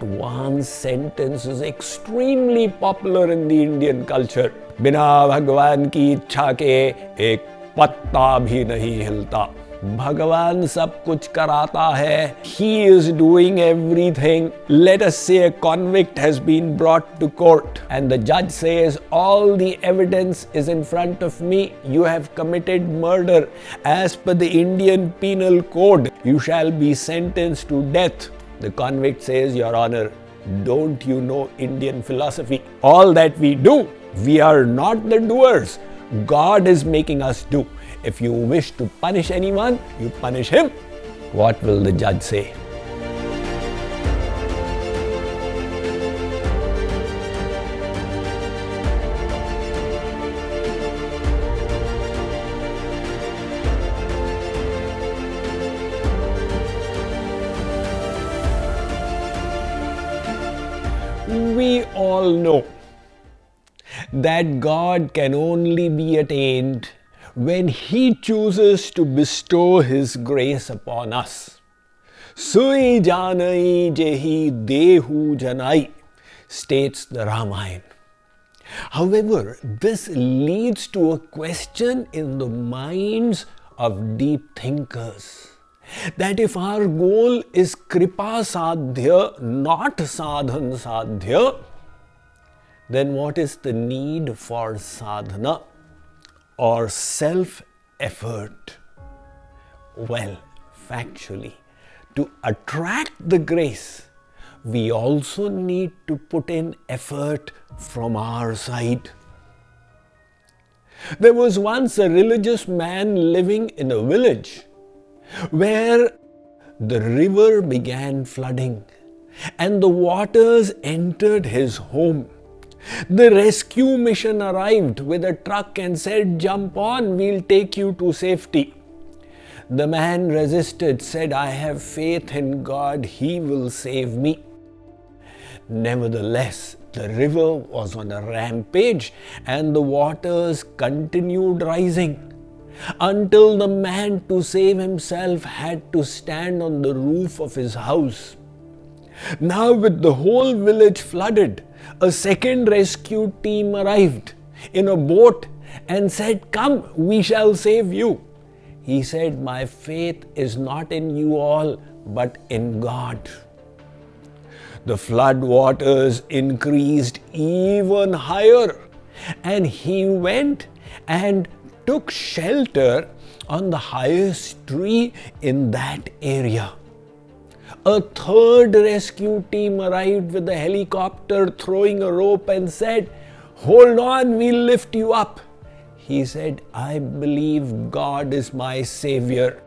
one sentence is extremely popular in the Indian culture. बिना भगवान की इच्छा के एक पत्ता भी नहीं हिलता. Bhagavan sab kuch karata hai. He is doing everything. Let us say a convict has been brought to court and the judge says, all the evidence is in front of me. You have committed murder. As per the Indian Penal Code, you shall be sentenced to death. The convict says, Your Honor, don't you know Indian philosophy? All that we do, we are not the doers. God is making us do. If you wish to punish anyone, you punish him. What will the judge say? We all know that God can only be attained when He chooses to bestow His grace upon us. Sui janai jehi dehu janai, states the Ramayana. However, this leads to a question in the minds of deep thinkers, that if our goal is kripa sadhya, not sadhan sadhya, then what is the need for sadhana or self-effort? Well, factually, to attract the grace, we also need to put in effort from our side. There was once a religious man living in a village where the river began flooding and the waters entered his home. The rescue mission arrived with a truck and said, Jump on, we'll take you to safety. The man resisted, said, I have faith in God, He will save me. Nevertheless, the river was on a rampage and the waters continued rising until the man, to save himself, had to stand on the roof of his house. Now, with the whole village flooded, a second rescue team arrived in a boat and said, Come, we shall save you. He said, My faith is not in you all, but in God. The flood waters increased even higher, and he went and took shelter on the highest tree in that area. A third rescue team arrived with a helicopter throwing a rope and said, Hold on, we'll lift you up. He said, I believe God is my savior.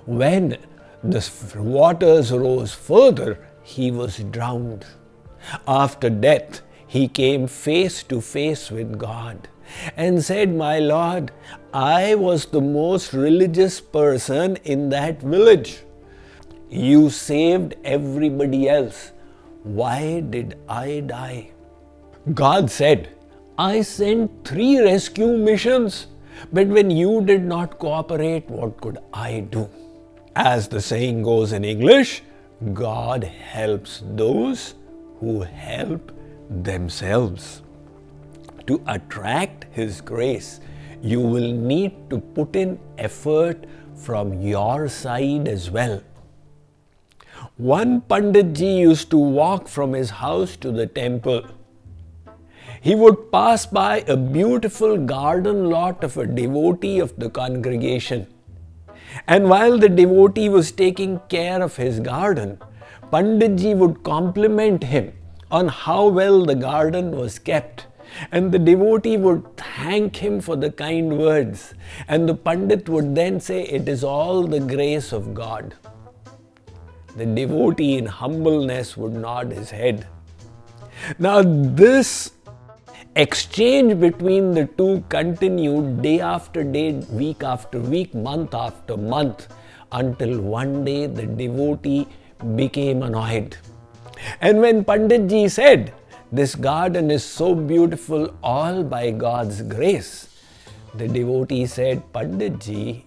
When the waters rose further, he was drowned. After death, he came face to face with God and said, My Lord, I was the most religious person in that village. You saved everybody else. Why did I die? God said, I sent 3 rescue missions, but when you did not cooperate, what could I do? As the saying goes in English, God helps those who help themselves. To attract His grace, you will need to put in effort from your side as well. One Panditji used to walk from his house to the temple. He would pass by a beautiful garden lot of a devotee of the congregation. And while the devotee was taking care of his garden, Panditji would compliment him on how well the garden was kept. And the devotee would thank him for the kind words. And the Pandit would then say, It is all the grace of God. The devotee in humbleness would nod his head. Now this exchange between the two continued day after day, week after week, month after month, until one day the devotee became annoyed. And when Panditji said, This garden is so beautiful all by God's grace, the devotee said, Panditji,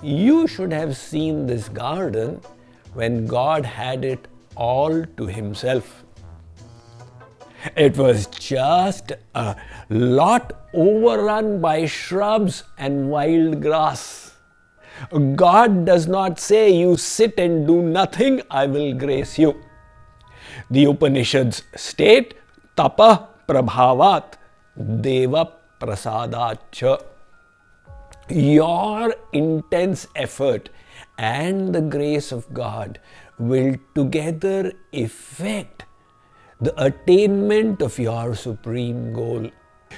you should have seen this garden when God had it all to himself. It was just a lot overrun by shrubs and wild grass. God does not say, you sit and do nothing, I will grace you. The Upanishads state, tapa prabhavat deva prasadat. Your intense effort and the grace of God will together effect the attainment of your supreme goal.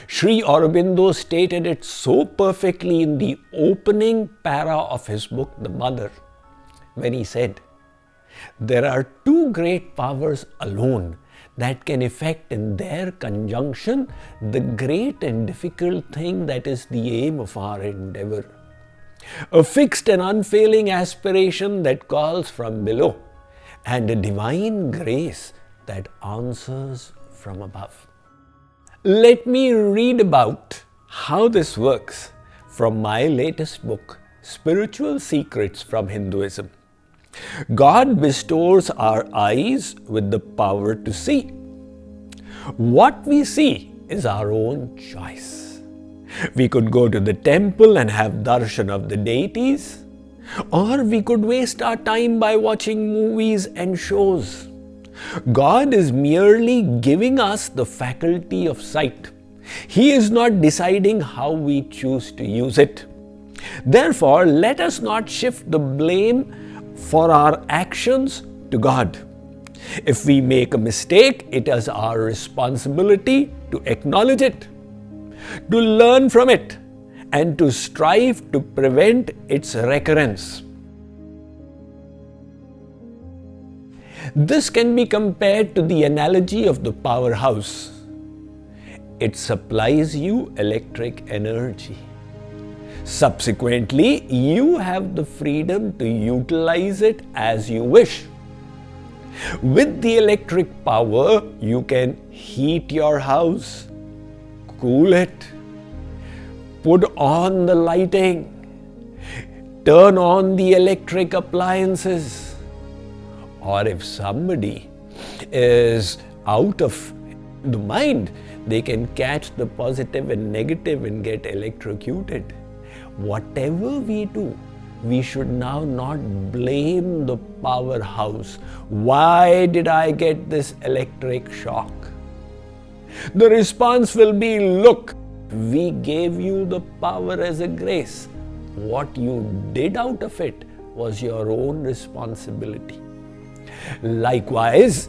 Sri Aurobindo stated it so perfectly in the opening para of his book, The Mother, when he said, there are two great powers alone that can effect in their conjunction the great and difficult thing that is the aim of our endeavor. A fixed and unfailing aspiration that calls from below, and a divine grace that answers from above. Let me read about how this works from my latest book, Spiritual Secrets from Hinduism. God bestows our eyes with the power to see. What we see is our own choice. We could go to the temple and have darshan of the deities, or we could waste our time by watching movies and shows. God is merely giving us the faculty of sight. He is not deciding how we choose to use it. Therefore, let us not shift the blame for our actions to God. If we make a mistake, it is our responsibility to acknowledge it, to learn from it, and to strive to prevent its recurrence. This can be compared to the analogy of the powerhouse. It supplies you electric energy. Subsequently, you have the freedom to utilize it as you wish. With the electric power, you can heat your house, cool it, put on the lighting, turn on the electric appliances. Or if somebody is out of the mind, they can catch the positive and negative and get electrocuted. Whatever we do, we should now not blame the powerhouse. Why did I get this electric shock? The response will be, look, we gave you the power as a grace. What you did out of it was your own responsibility. Likewise,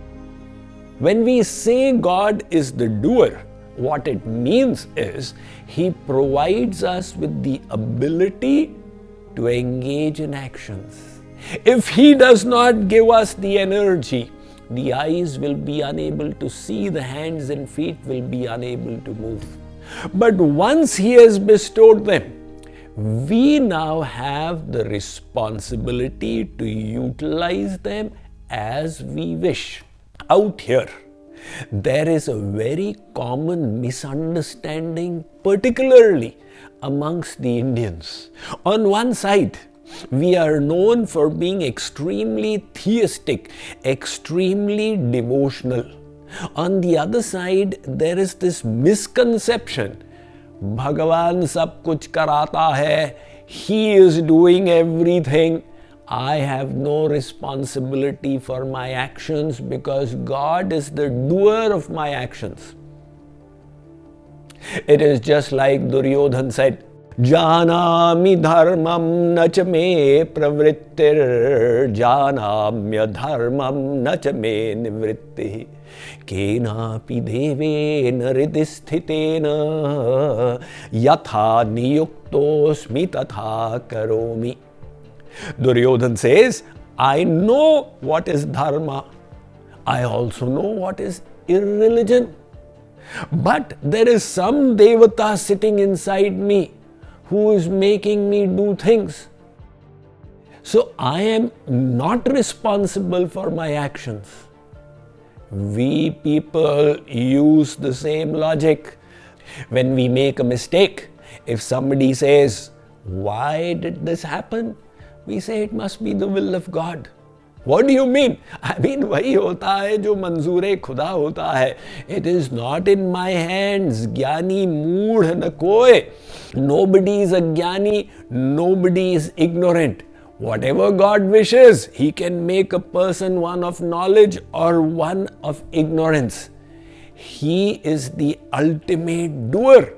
when we say God is the doer, what it means is He provides us with the ability to engage in actions. If He does not give us the energy, the eyes will be unable to see, the hands and feet will be unable to move. But once He has bestowed them, we now have the responsibility to utilize them as we wish. Out here, there is a very common misunderstanding, particularly amongst the Indians. On one side, we are known for being extremely theistic, extremely devotional. On the other side, there is this misconception, Bhagavan sab kuch karata hai, He is doing everything. I have no responsibility for my actions because God is the doer of my actions. It is just like Duryodhan said, Janami dharmam nacha me pravrittir, janamya dharmam nacha me nivritti, kenapi devena ridhisthitena, yatha niyuktosmi tatha karomi. Duryodhan says, I know what is dharma. I also know what is irreligion. But there is some devata sitting inside me who is making me do things. So I am not responsible for my actions. We people use the same logic. When we make a mistake, if somebody says, why did this happen? We say it must be the will of God. What do you mean? I mean, वही होता है जो मंजूरे खुदा होता है. It is not in my hands. ज्ञानी मूढ़ न कोय. Nobody is a jnani, nobody is ignorant. Whatever God wishes, He can make a person one of knowledge or one of ignorance. He is the ultimate doer.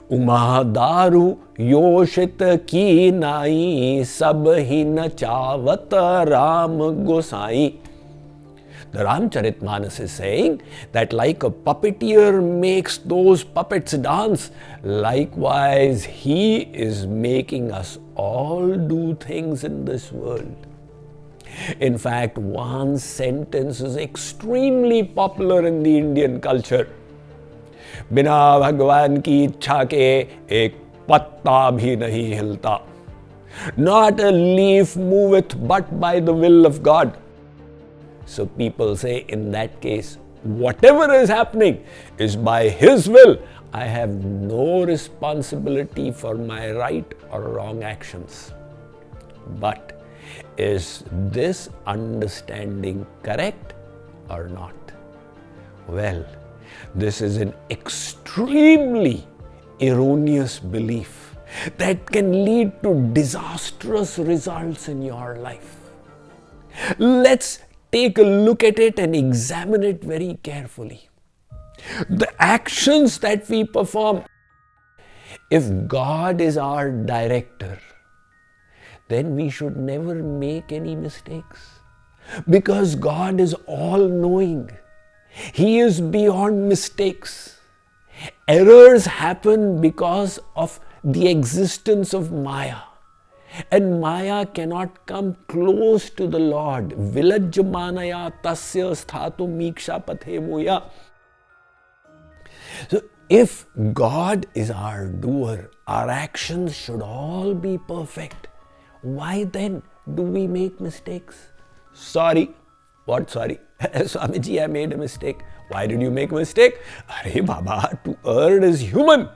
Umadaru yoshit ki nai sab hi nachawat Ram Gosai. The Ramcharitmanas is saying that like a puppeteer makes those puppets dance, likewise He is making us all do things in this world. In fact, one sentence is extremely popular in the Indian culture. बिना भगवान की इच्छा के एक पत्ता भी नहीं हिलता. Not a leaf moveth but by the will of God. So people say, in that case, whatever is happening is by His will. I have no responsibility for my right or wrong actions. But is this understanding correct or not? Well, this is an extremely erroneous belief that can lead to disastrous results in your life. Let's take a look at it and examine it very carefully. The actions that we perform, if God is our director, then we should never make any mistakes, because God is all-knowing. He is beyond mistakes. Errors happen because of the existence of Maya. And Maya cannot come close to the Lord. Vilajyamanaya tasya sthatu miksha pathe muya. So if God is our doer, our actions should all be perfect. Why then do we make mistakes? Sorry. What sorry? Swamiji, I made a mistake. Why did you make a mistake? Arey Baba, to err is human.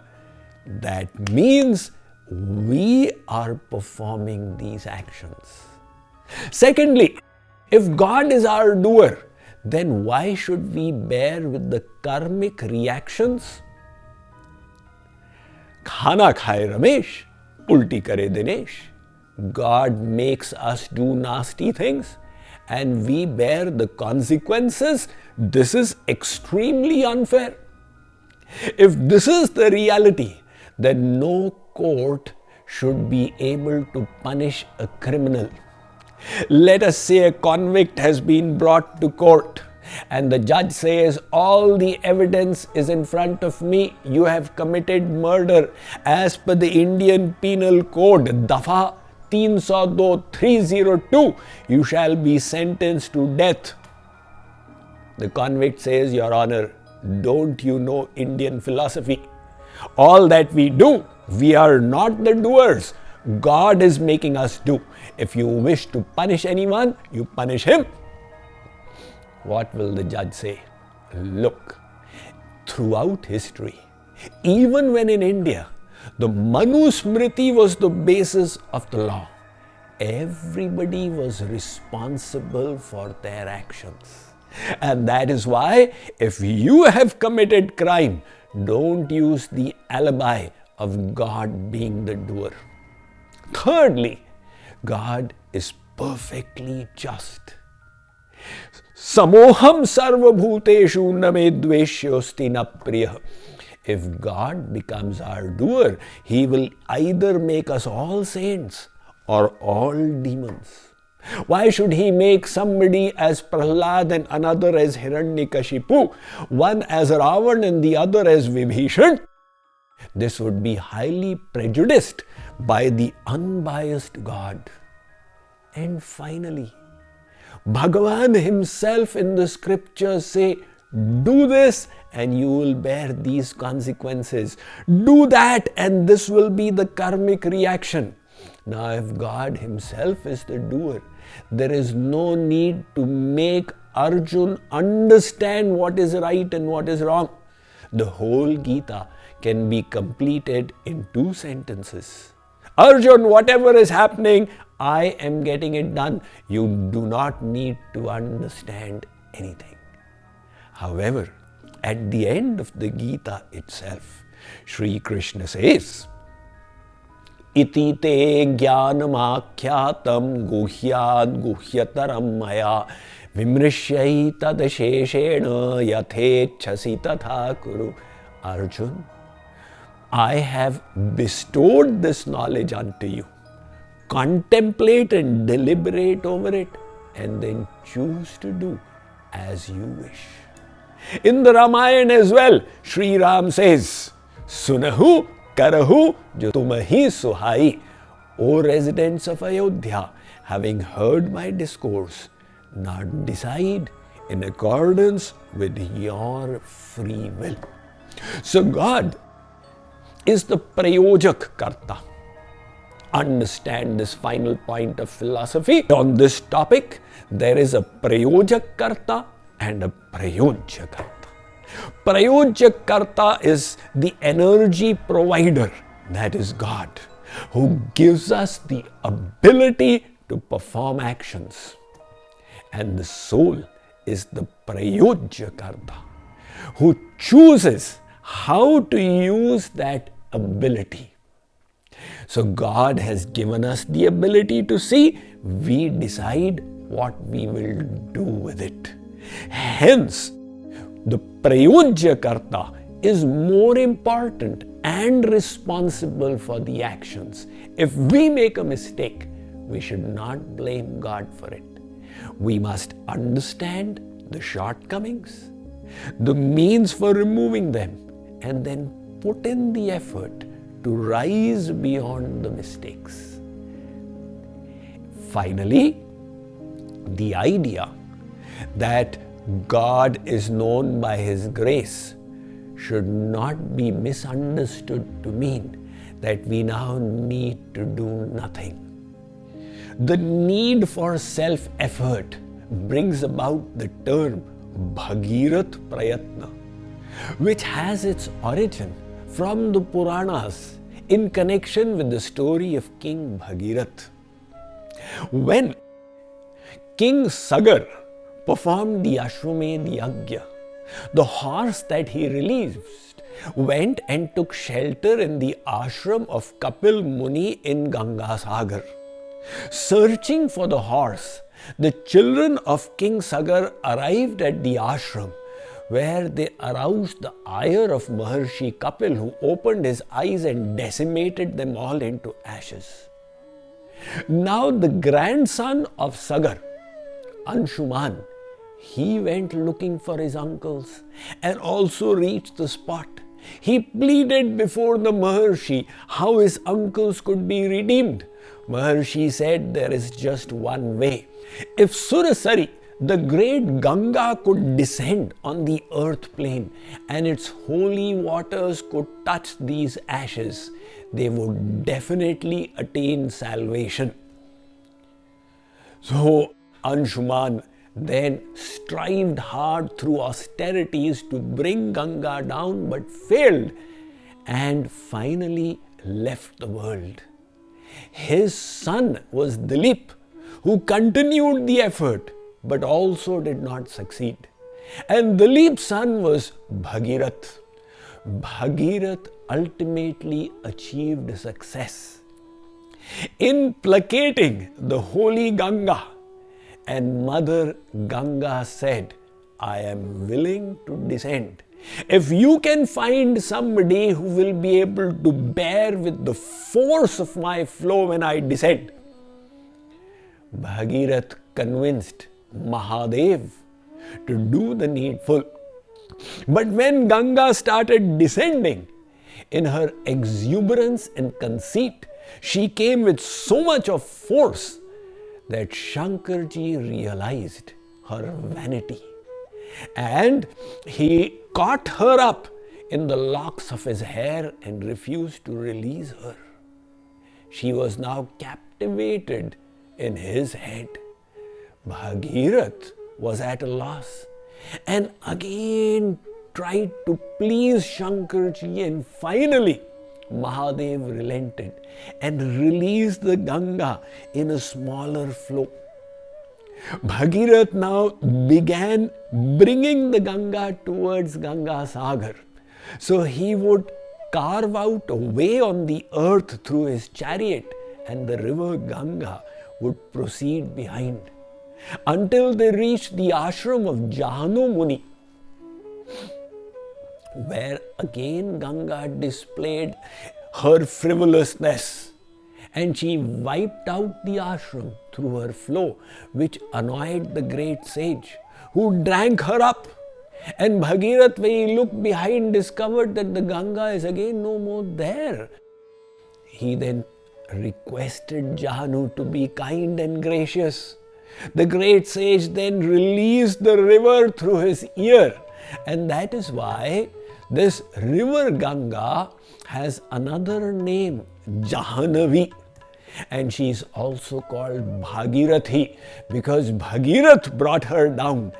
That means we are performing these actions. Secondly, if God is our doer, then why should we bear with the karmic reactions? Khana khaye Ramesh, ulti kare Dinesh. God makes us do nasty things and we bear the consequences. This is extremely unfair. If this is the reality, then no court should be able to punish a criminal. Let us say a convict has been brought to court and the judge says, all the evidence is in front of me, you have committed murder. As per the Indian Penal Code, Dafa 302, you shall be sentenced to death. The convict says, Your Honor, don't you know Indian philosophy? All that we do, we are not the doers. God is making us do. If you wish to punish anyone, you punish him. What will the judge say? Look, throughout history, even when in India, the Manu Smriti was the basis of the law, everybody was responsible for their actions. And that is why, if you have committed crime, don't use the alibi of God being the doer. Thirdly, God is perfectly just. Samoham sarva bhuteshu name dveshyosti na priya. If God becomes our doer, He will either make us all saints or all demons. Why should He make somebody as Prahlad and another as Hiranyakashipu, one as Ravan and the other as Vibhishan? This would be highly prejudiced by the unbiased God. And finally, Bhagavan Himself in the scriptures say, do this and you will bear these consequences. Do that and this will be the karmic reaction. Now, if God Himself is the doer, there is no need to make Arjun understand what is right and what is wrong. The whole Gita can be completed in 2 sentences. Arjun, whatever is happening, I am getting it done. You do not need to understand anything. However, at the end of the Gita itself, Sri Krishna says, Iti te jnanamakyatam guhyad guhyataram maya vimrishyai tadasheshena yathechasi tatha kuru. Arjun, I have bestowed this knowledge unto you. Contemplate and deliberate over it, and then choose to do as you wish. In the Ramayana as well, Sri Ram says, Sunahu Karahu jo tumahi suhai. O residents of Ayodhya, having heard my discourse, now decide in accordance with your free will. So God is the Prayojak Karta. Understand this final point of philosophy. On this topic, there is a Prayojak Karta and a Prayojya Karta. Prayojya Karta is the energy provider, that is God, who gives us the ability to perform actions. And the soul is the Prayojya Karta, who chooses how to use that ability. So God has given us the ability to see, we decide what we will do with it. Hence, the Prayojya Karta is more important and responsible for the actions. If we make a mistake, we should not blame God for it. We must understand the shortcomings, the means for removing them, and then put in the effort to rise beyond the mistakes. Finally, the idea that God is known by His grace should not be misunderstood to mean that we now need to do nothing. The need for self-effort brings about the term Bhagirath Prayatna, which has its origin from the Puranas in connection with the story of King Bhagirath. When King Sagar performed the Ashwamedh Yagya, the horse that he released went and took shelter in the ashram of Kapil Muni in Gangasagar. Searching for the horse, the children of King Sagar arrived at the ashram, where they aroused the ire of Maharshi Kapil, who opened his eyes and decimated them all into ashes. Now the grandson of Sagar, Anshuman, he went looking for his uncles and also reached the spot. He pleaded before the Maharshi how his uncles could be redeemed. Maharshi said there is just one way. If Surasari, the great Ganga, could descend on the earth plane and its holy waters could touch these ashes, they would definitely attain salvation. So Anshuman then strived hard through austerities to bring Ganga down, but failed and finally left the world. His son was Dilip, who continued the effort but also did not succeed. And Dilip's son was Bhagirath. Bhagirath ultimately achieved success in placating the holy Ganga. And Mother Ganga said, I am willing to descend. If you can find somebody who will be able to bear with the force of my flow when I descend. Bhagirath convinced Mahadev to do the needful. But when Ganga started descending, in her exuberance and conceit, she came with so much of force that Shankarji realized her vanity, and he caught her up in the locks of his hair and refused to release her. She was now captivated in his head. Bhagirath was at a loss and again tried to please Shankarji, and finally Mahadev relented and released the Ganga in a smaller flow. Bhagirath now began bringing the Ganga towards Ganga Sagar. So he would carve out a way on the earth through his chariot, and the river Ganga would proceed behind until they reached the ashram of Jahanu Muni, where again Ganga displayed her frivolousness, and she wiped out the ashram through her flow, which annoyed the great sage, who drank her up. And Bhagirath, when he looked behind, discovered that the Ganga is again no more there. He then requested Jahanu to be kind and gracious. The great sage then released the river through his ear, and that is why this river Ganga has another name, Jahanavi, and she is also called Bhagirathi because Bhagirath brought her down.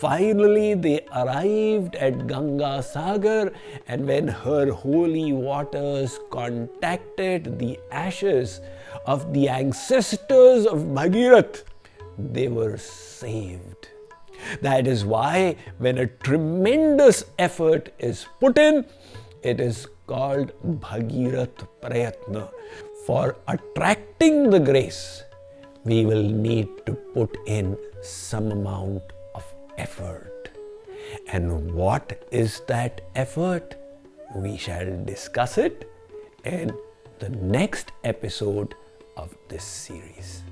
Finally, they arrived at Ganga Sagar, and when her holy waters contacted the ashes of the ancestors of Bhagirath, they were saved. That is why when a tremendous effort is put in, it is called Bhagirath Prayatna. For attracting the grace, we will need to put in some amount of effort. And what is that effort? We shall discuss it in the next episode of this series.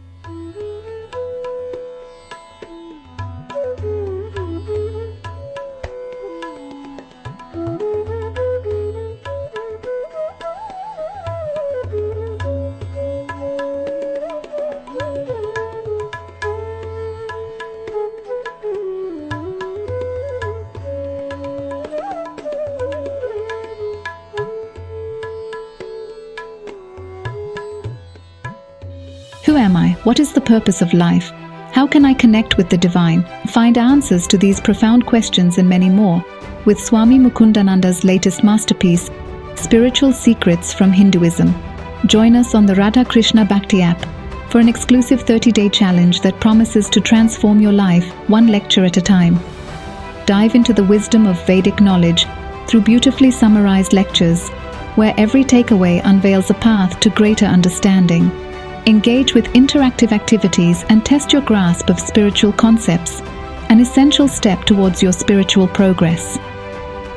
Who am I? What is the purpose of life? How can I connect with the divine? Find answers to these profound questions and many more with Swami Mukundananda's latest masterpiece, Spiritual Secrets from Hinduism. Join us on the Radha Krishna Bhakti app for an exclusive 30-day challenge that promises to transform your life one lecture at a time. Dive into the wisdom of Vedic knowledge through beautifully summarized lectures, where every takeaway unveils a path to greater understanding. Engage with interactive activities and test your grasp of spiritual concepts, an essential step towards your spiritual progress.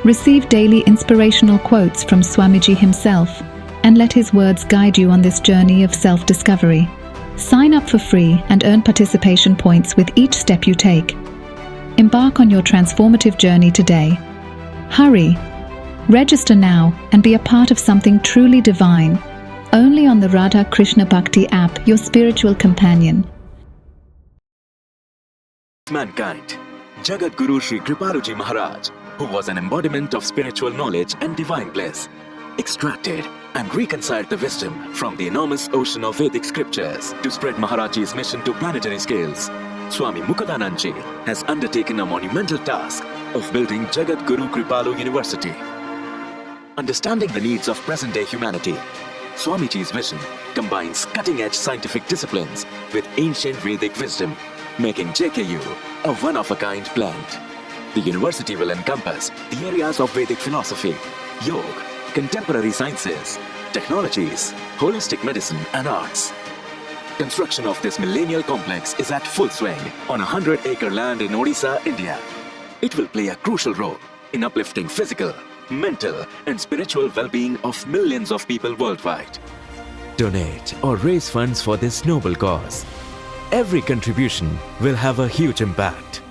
Receive daily inspirational quotes from Swamiji himself, and let his words guide you on this journey of self-discovery. Sign up for free and earn participation points with each step you take. Embark on your transformative journey today. Hurry! Register now and be a part of something truly divine. Only on the Radha Krishna Bhakti app, your spiritual companion. Mankind, Jagat Guru Sri Kripaluji Maharaj, who was an embodiment of spiritual knowledge and divine bliss, extracted and reconciled the wisdom from the enormous ocean of Vedic scriptures to spread Maharaji's mission to planetary scales. Swami Mukundananda has undertaken a monumental task of building Jagat Guru Kripalu University. Understanding the needs of present-day humanity, Swamiji's vision combines cutting-edge scientific disciplines with ancient Vedic wisdom, making JKYog a one-of-a-kind blend. The university will encompass the areas of Vedic philosophy, yoga, contemporary sciences, technologies, holistic medicine and arts. Construction of this millennial complex is at full swing on a 100-acre land in Odisha, India. It will play a crucial role in uplifting physical, mental and spiritual well-being of millions of people worldwide. Donate or raise funds for this noble cause. Every contribution will have a huge impact.